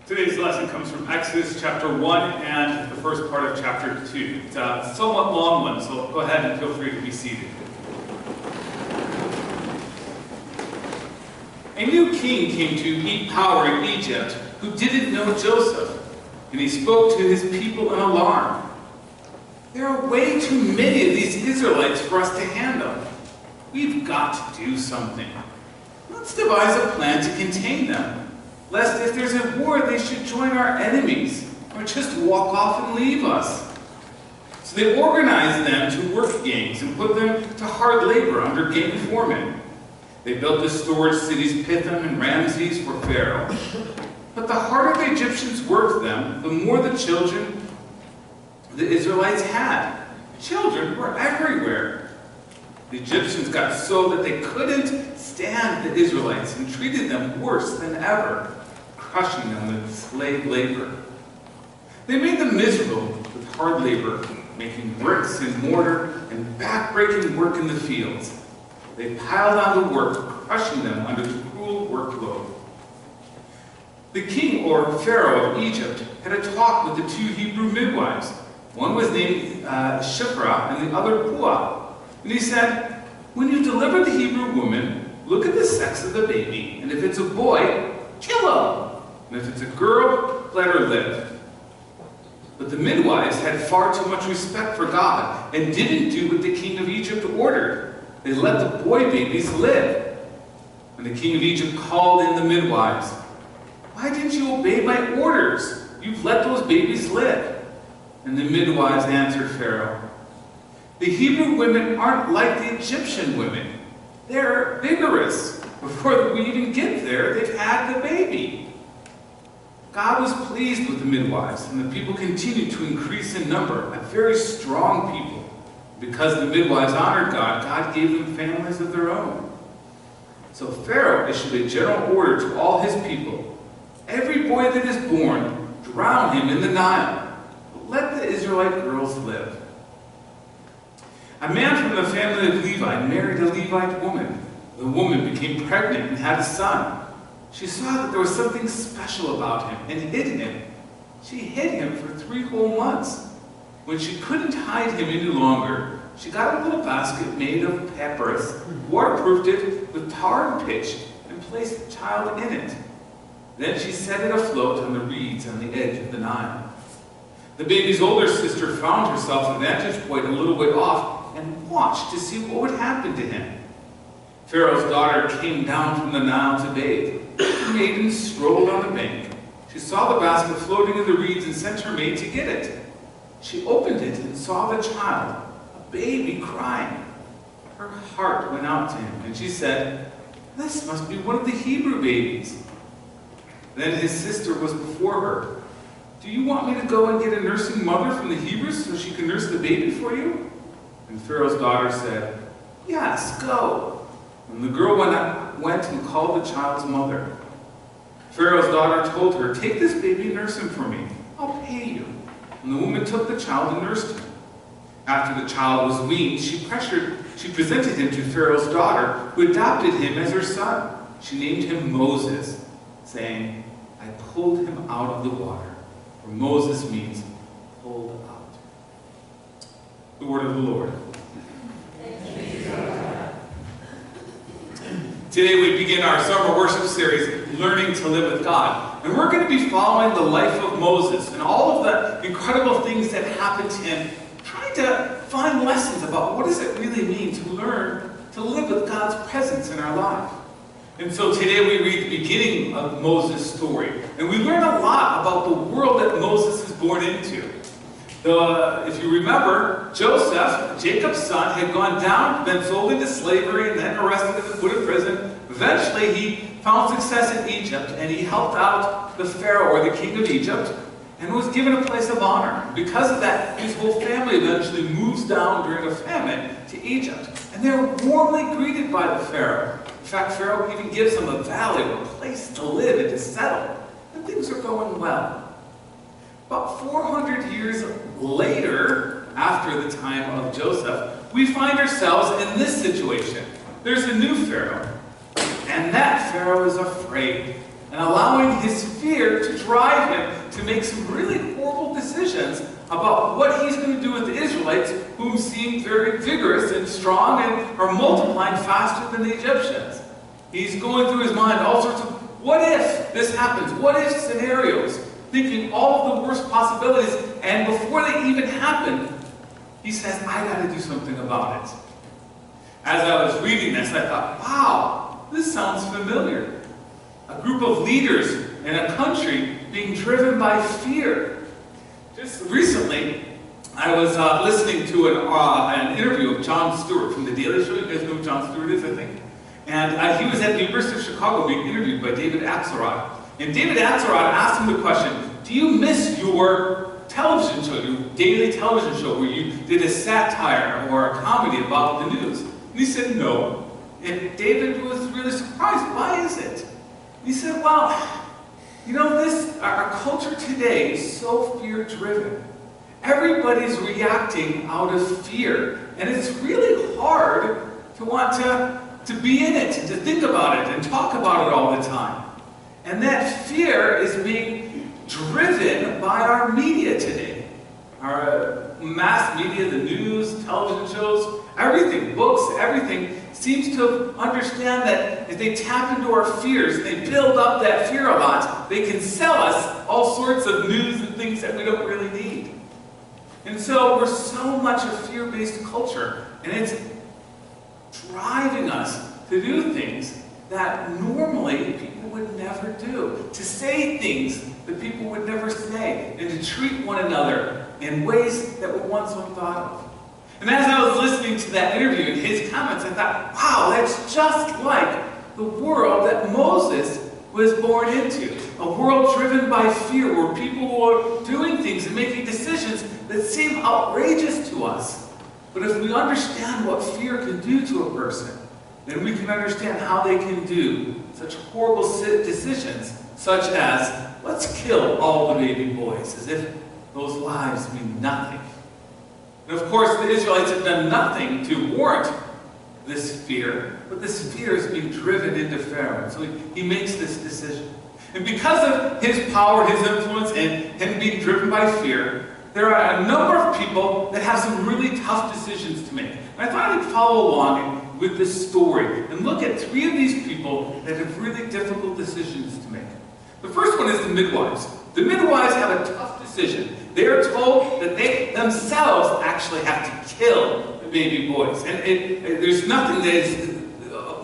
Today's lesson comes from Exodus chapter 1 and the first part of chapter 2. It's a somewhat long one, so go ahead and feel free to be seated. A new king came to meet power in Egypt who didn't know Joseph, and he spoke to his people in alarm. There are way too many of these Israelites for us to handle. We've got to do something. Let's devise a plan to contain them, lest if there's a war they should join our enemies, or just walk off and leave us. So they organized them to work gangs and put them to hard labor under gang foremen. They built the storage cities Pithom and Ramses for Pharaoh. But the harder the Egyptians worked them, the more the children the Israelites had. Children were everywhere. The Egyptians got so that they couldn't stand the Israelites and treated them worse than ever, crushing them with slave labor. They made them miserable with hard labor, making bricks and mortar and back-breaking work in the fields. They piled on the work, crushing them under the cruel workload. The king, or Pharaoh of Egypt, had a talk with the two Hebrew midwives. One was named Shiphrah and the other Puah. And he said, "When you deliver the Hebrew woman, look at the sex of the baby, and if it's a boy, kill him. And if it's a girl, let her live." But the midwives had far too much respect for God and didn't do what the king of Egypt ordered. They let the boy babies live. And the king of Egypt called in the midwives. "Why didn't you obey my orders? You've let those babies live." And the midwives answered Pharaoh, "The Hebrew women aren't like the Egyptian women. They're vigorous. Before we even get there, they've had the baby." God was pleased with the midwives, and the people continued to increase in number, a very strong people. Because the midwives honored God, God gave them families of their own. So Pharaoh issued a general order to all his people. "Every boy that is born, drown him in the Nile. But let the Israelite girls live." A man from the family of Levi married a Levite woman. The woman became pregnant and had a son. She saw that there was something special about him and hid him. She hid him for 3 whole months. When she couldn't hide him any longer, she got a little basket made of papyrus, waterproofed it with tar and pitch, and placed the child in it. Then she set it afloat on the reeds on the edge of the Nile. The baby's older sister found herself a vantage point a little way off and watched to see what would happen to him. Pharaoh's daughter came down from the Nile to bathe. The maiden strolled on the bank. She saw the basket floating in the reeds and sent her maid to get it. She opened it and saw the child, a baby, crying. Her heart went out to him, and she said, "This must be one of the Hebrew babies." Then his sister was before her. "Do you want me to go and get a nursing mother from the Hebrews so she can nurse the baby for you?" And Pharaoh's daughter said, "Yes, go." And the girl went and called the child's mother. Pharaoh's daughter told her, "Take this baby and nurse him for me. I'll pay you." And the woman took the child and nursed him. After the child was weaned, she presented him to Pharaoh's daughter, who adopted him as her son. She named him Moses, saying, "I pulled him out of the water." For Moses means pulled out. The word of the Lord. Today we begin our summer worship series, Learning to Live with God. And we're going to be following the life of Moses and all of the incredible things that happened to him, trying to find lessons about what does it really mean to learn to live with God's presence in our life. And so today we read the beginning of Moses' story. And we learn a lot about the world that Moses is born into. If you remember, Joseph, Jacob's son, had gone down, been sold into slavery, and then arrested and put in prison. Eventually, he found success in Egypt, and he helped out the Pharaoh, or the king of Egypt, and was given a place of honor. Because of that, his whole family eventually moves down during a famine to Egypt. And they're warmly greeted by the Pharaoh. In fact, Pharaoh even gives them a valley, a place to live and to settle. And things are going well. About 400 years later, after the time of Joseph, we find ourselves in this situation. There's a new Pharaoh, and that Pharaoh is afraid. and allowing his fear to drive him to make some really horrible decisions about what he's going to do with the Israelites, whom seem very vigorous and strong and are multiplying faster than the Egyptians. He's going through his mind all sorts of, what if this happens? What if scenarios? Thinking all of the worst possibilities, and before they even happen, he says, I got to do something about it. As I was reading this, I thought, wow, this sounds familiar. A group of leaders in a country being driven by fear. Just recently, I was listening to an interview of Jon Stewart from The Daily Show. You guys know who Jon Stewart is, I think? And he was at the University of Chicago being interviewed by David Axelrod. And David Axelrod asked him the question, do you miss your television show, your daily television show, where you did a satire or a comedy about the news? And he said, no. And David was really surprised. Why is it? And he said, well, you know, our culture today is so fear-driven. Everybody's reacting out of fear. And it's really hard to want to be in it, and to think about it, and talk about it all the time. And that fear is being driven by our media today. Our mass media, the news, television shows, everything, books, everything, seems to understand that if they tap into our fears, they build up that fear a lot, they can sell us all sorts of news and things that we don't really need. And so we're so much a fear-based culture, and it's driving us to do things that normally people would never do, to say things that people would never say, and to treat one another in ways that were once unthought of. And as I was listening to that interview and his comments, I thought, wow, that's just like the world that Moses was born into. A world driven by fear, where people were doing things and making decisions that seem outrageous to us. But if we understand what fear can do to a person, then we can understand how they can do such horrible decisions, such as, let's kill all the baby boys, as if those lives mean nothing. And of course, the Israelites have done nothing to warrant this fear, but this fear is being driven into Pharaoh. So he makes this decision. And because of his power, his influence, and him being driven by fear, there are a number of people that have some really tough decisions to make. And I thought I'd follow along with this story and look at three of these people that have really difficult decisions to make. The first one is the midwives. The midwives have a tough decision. They are told that they themselves actually have to kill the baby boys. And there's nothing that is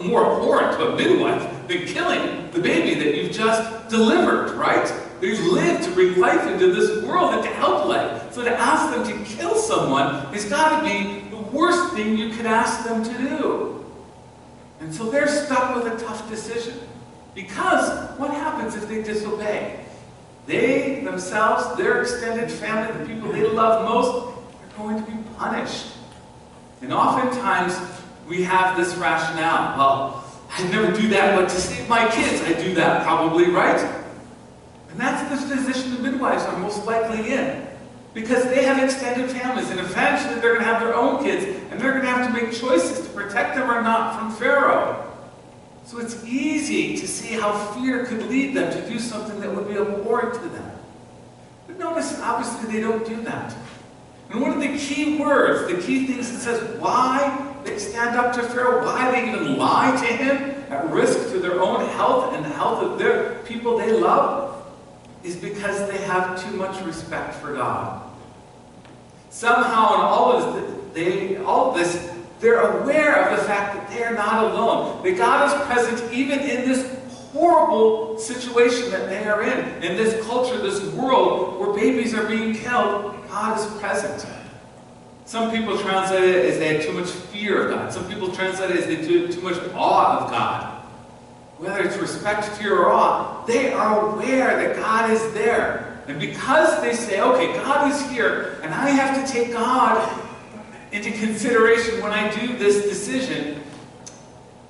more abhorrent to a midwife than killing the baby that you've just delivered, right? They've lived to bring life into this world and to help life. So to ask them to kill someone has got to be the worst thing you could ask them to do. And so they're stuck with a tough decision. Because what happens if they disobey? They themselves, their extended family, the people they love most, are going to be punished. And oftentimes we have this rationale. Well, I'd never do that, but to save my kids, I do that probably, right? And that's the position the midwives are most likely in. Because they have extended families, and eventually they're going to have their own kids, and they're going to have to make choices to protect them or not from Pharaoh. So it's easy to see how fear could lead them to do something that would be abhorrent to them. But notice, obviously, they don't do that. And one of the key words, the key things that says why they stand up to Pharaoh, why they even lie to him at risk to their own health and the health of their people they love, is because they have too much respect for God. Somehow in all of this, they're aware of the fact that they are not alone. That God is present even in this horrible situation that they are in this culture, this world where babies are being killed. God is present. Some people translate it as they had too much fear of God. Some people translate it as they had too much awe of God. Whether it's respect, fear, or awe, they are aware that God is there. And because they say, okay, God is here, and I have to take God into consideration when I do this decision,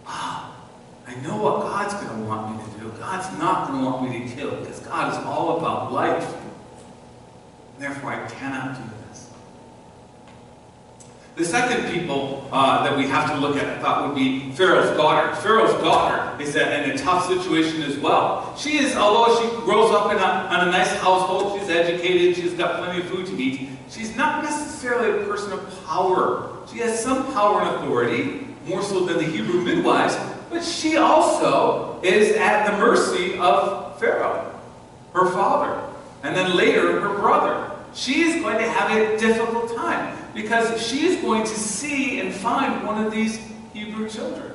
I know what God's going to want me to do. God's not going to want me to kill, because God is all about life. Therefore, I cannot do this. The second people that we have to look at, I thought, would be Pharaoh's daughter. Pharaoh's daughter is in a tough situation as well. She is, although she grows up in a nice household, she's educated, she's got plenty of food to eat, she's not necessarily a person of power. She has some power and authority, more so than the Hebrew midwives, but she also is at the mercy of Pharaoh, her father, and then later her brother. She is going to have a difficult time because she is going to see and find one of these Hebrew children.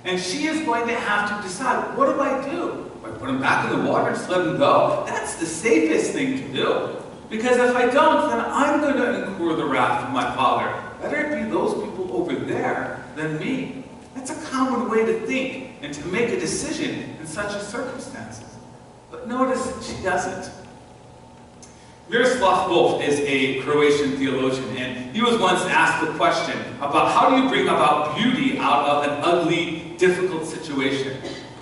And she is going to have to decide, what do I do? Do I put him back in the water and just let him go? That's the safest thing to do. Because if I don't, then I'm going to incur the wrath of my father. Better it be those people over there than me. That's a common way to think and to make a decision in such a circumstances. But notice that she doesn't. Miroslav Volf is a Croatian theologian, and he was once asked the question about how do you bring about beauty out of an ugly, difficult situation.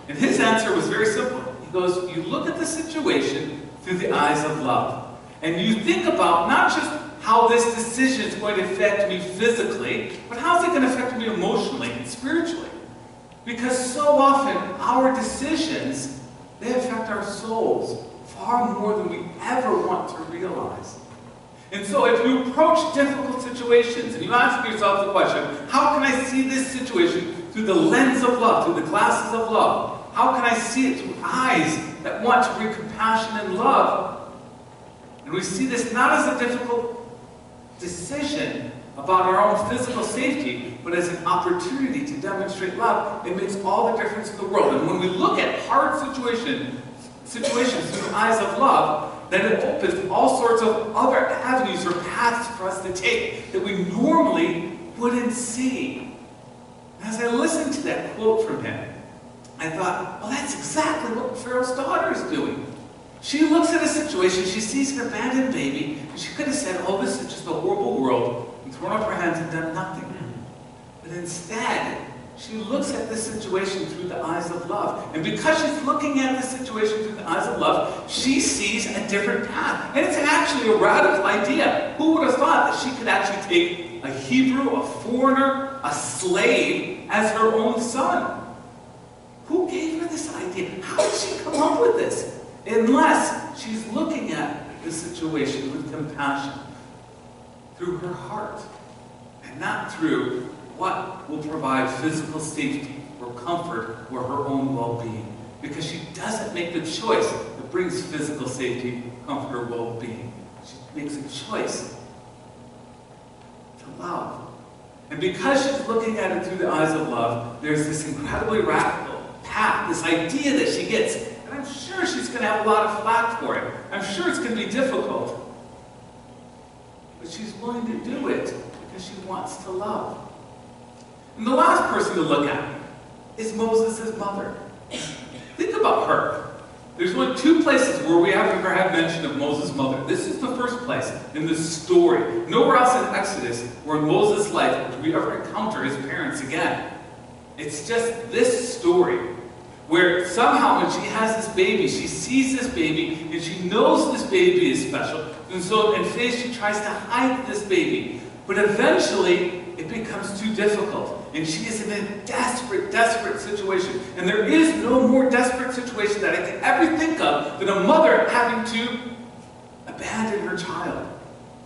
And his answer was very simple. He goes, you look at the situation through the eyes of love. And you think about not just how this decision is going to affect me physically, but how is it going to affect me emotionally and spiritually. Because so often our decisions, they affect our souls far more than we ever want to realize. And so if you approach difficult situations and you ask yourself the question, how can I see this situation through the lens of love, through the glasses of love? How can I see it through eyes that want to bring compassion and love? And we see this not as a difficult decision about our own physical safety, but as an opportunity to demonstrate love. It makes all the difference in the world. And when we look at hard situations through the eyes of love, then it opens all sorts of other avenues or paths for us to take that we normally wouldn't see. As I listened to that quote from him, I thought, well, that's exactly what Pharaoh's daughter is doing. She looks at a situation, she sees an abandoned baby, and she could have said, oh, this is just a horrible world, and thrown up her hands and done nothing. But instead, she looks at this situation through the eyes of love. And because she's looking at this situation through the eyes of love, she sees a different path. And it's actually a radical idea. Who would have thought that she could actually take a Hebrew, a foreigner, a slave as her own son? Who gave her this idea? How did she come up with this? Unless she's looking at the situation with compassion through her heart and not through what will provide physical safety or comfort or her own well-being. Because she doesn't make the choice that brings physical safety, comfort, or well-being. She makes a choice to love. And because she's looking at it through the eyes of love, there's this incredibly radical path, this idea that she gets. And I'm sure she's going to have a lot of flack for it. I'm sure it's going to be difficult. But she's willing to do it because she wants to love. And the last person to look at is Moses' mother. Think about her. There's only two places where we have ever had mention of Moses' mother. This is the first place in this story. Nowhere else in Exodus or in Moses' life do we ever encounter his parents again. It's just this story where somehow when she has this baby, she sees this baby and she knows this baby is special. And so in faith she tries to hide this baby. But eventually it becomes too difficult. And she is in a desperate, desperate situation. And there is no more desperate situation that I can ever think of than a mother having to abandon her child.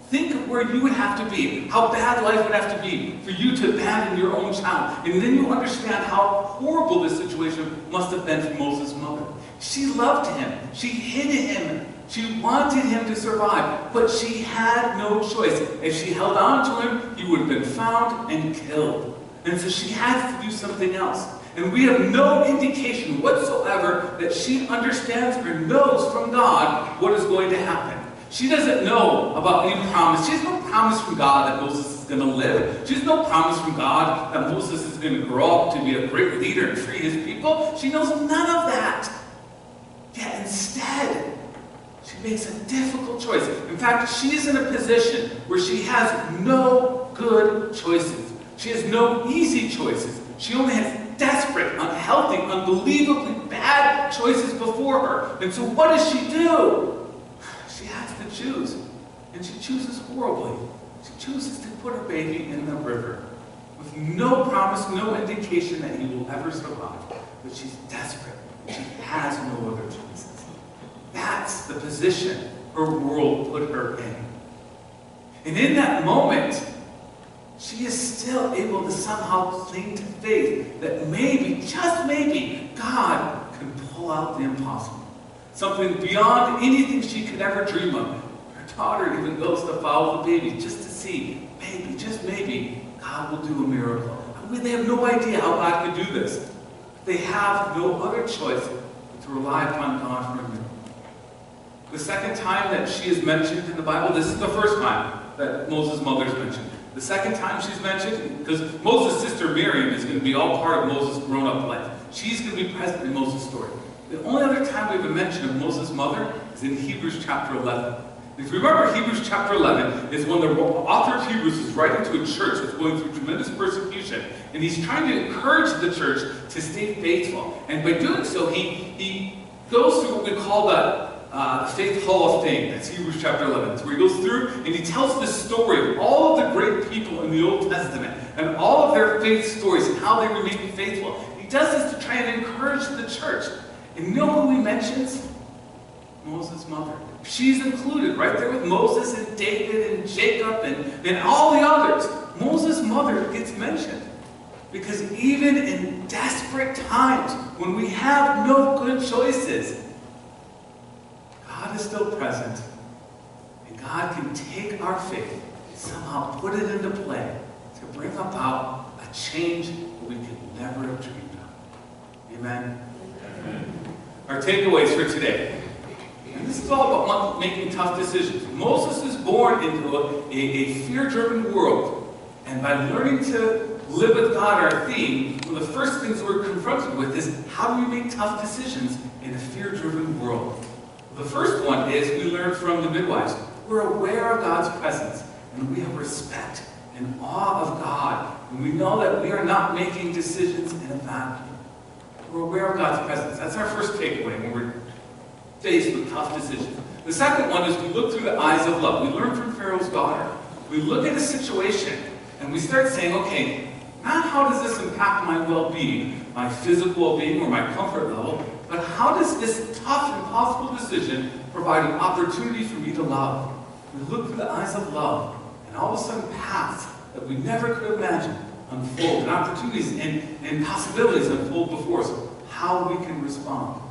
Think of where you would have to be, how bad life would have to be for you to abandon your own child. And then you understand how horrible this situation must have been for Moses' mother. She loved him. She hid him. She wanted him to survive. But she had no choice. If she held on to him, he would have been found and killed. And so she has to do something else. And we have no indication whatsoever that she understands or knows from God what is going to happen. She doesn't know about any promise. She has no promise from God that Moses is going to live. She has no promise from God that Moses is going to grow up to be a great leader and free his people. She knows none of that. Yet instead, she makes a difficult choice. In fact, she is in a position where she has no good choices. She has no easy choices. She only has desperate, unhealthy, unbelievably bad choices before her. And so what does she do? She has to choose. And she chooses horribly. She chooses to put her baby in the river with no promise, no indication that he will ever survive. But she's desperate. She has no other choices. That's the position her world put her in. And in that moment, she is still able to somehow cling to faith that maybe, just maybe, God can pull out the impossible. Something beyond anything she could ever dream of. Her daughter even goes to follow the baby just to see, maybe, just maybe, God will do a miracle. I mean, they have no idea how God could do this. They have no other choice but to rely upon God for a miracle. The second time that she is mentioned in the Bible, this is the first time that Moses' mother is mentioned. The second time she's mentioned, because Moses' sister Miriam is going to be all part of Moses' grown-up life. She's going to be present in Moses' story. The only other time we have a mention of Moses' mother is in Hebrews chapter 11. If you remember, Hebrews chapter 11 is when the author of Hebrews is writing to a church that's going through tremendous persecution, and he's trying to encourage the church to stay faithful. And by doing so, he goes through what we call the Faith Hall of Fame. That's Hebrews chapter 11. It's where he goes through and he tells the story of all of the great people in the Old Testament and all of their faith stories and how they remained faithful. He does this to try and encourage the church. And you know who he mentions? Moses' mother. She's included right there with Moses and David and Jacob and all the others. Moses' mother gets mentioned. Because even in desperate times, when we have no good choices, God is still present. And God can take our faith and somehow put it into play to bring about a change that we could never have dreamed of. Amen? Amen. Our takeaways for today. And this is all about making tough decisions. Moses is born into a fear-driven world. And by learning to live with God, our theme, one of the first things we're confronted with is how do we make tough decisions in a fear-driven world? The first one is we learn from the midwives. We're aware of God's presence, and we have respect and awe of God. And we know that we are not making decisions in a vacuum. We're aware of God's presence. That's our first takeaway when we're faced with tough decisions. The second one is we look through the eyes of love. We learn from Pharaoh's daughter. We look at a situation, and we start saying, okay, not how does this impact my well-being, my physical well-being, or my comfort level, but how does this tough, impossible decision provide an opportunity for me to love? We look through the eyes of love, and all of a sudden paths that we never could imagine unfold, and opportunities and possibilities unfold before us, how we can respond.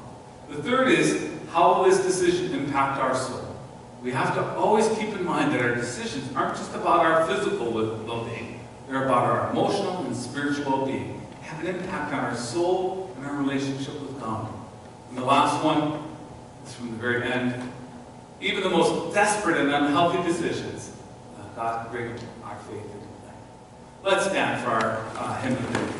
The third is, how will this decision impact our soul? We have to always keep in mind that our decisions aren't just about our physical well-being. They're about our emotional and spiritual well-being. They have an impact on our soul and our relationship with God. And the last one is from the very end. Even the most desperate and unhealthy decisions, God can bring our faith into play. Let's stand for our hymn of the day.